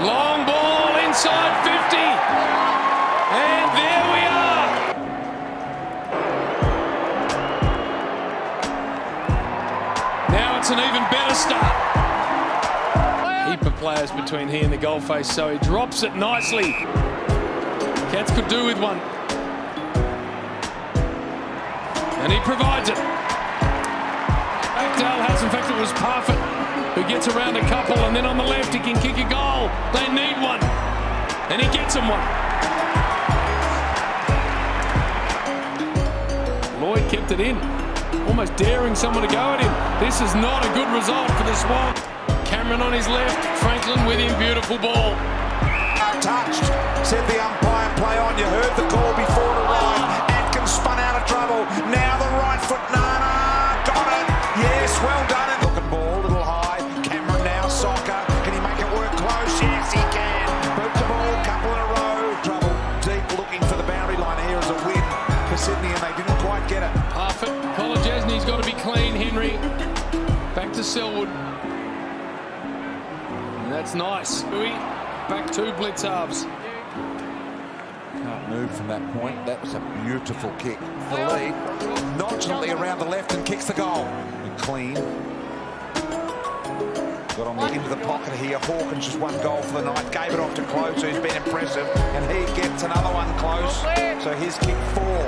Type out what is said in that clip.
Long ball inside 50. And there we are. Now it's an even better start. Heap of players between he and the goalface, so he drops it nicely. Cats could do with one. And he provides it. Dale has, in fact, it was Parfitt who gets around a couple, and then on the left he can kick a goal. They need one, and he gets them one. Lloyd kept it in, almost daring someone to go at him. This is not a good result for the Swan. Cameron on his left, Franklin with him, beautiful ball. Touched, said the umpire, play on. You heard the call before it arrived. Atkins spun out of trouble. Now the right foot, Nana, got it. Yes, well done. Looking ball, a little high. Cameron now, soccer. Can he make it work close? Yes, he can. Moved the ball, couple in a row. Trouble deep, looking for the boundary line. Here is a win for Sydney, and they didn't quite get it. Parfitt, Colajesny's got to be clean, Henry. Back to Selwood. And that's nice. Back two blitz halves. Can't move from that point. That was a beautiful kick for Lee. Nonchalantly around the left and kicks the goal. And clean. Got on the into the pocket here. Hawkins just one goal for the night. Gave it off to Close, who's been impressive. And he gets another one close. So his kick 4.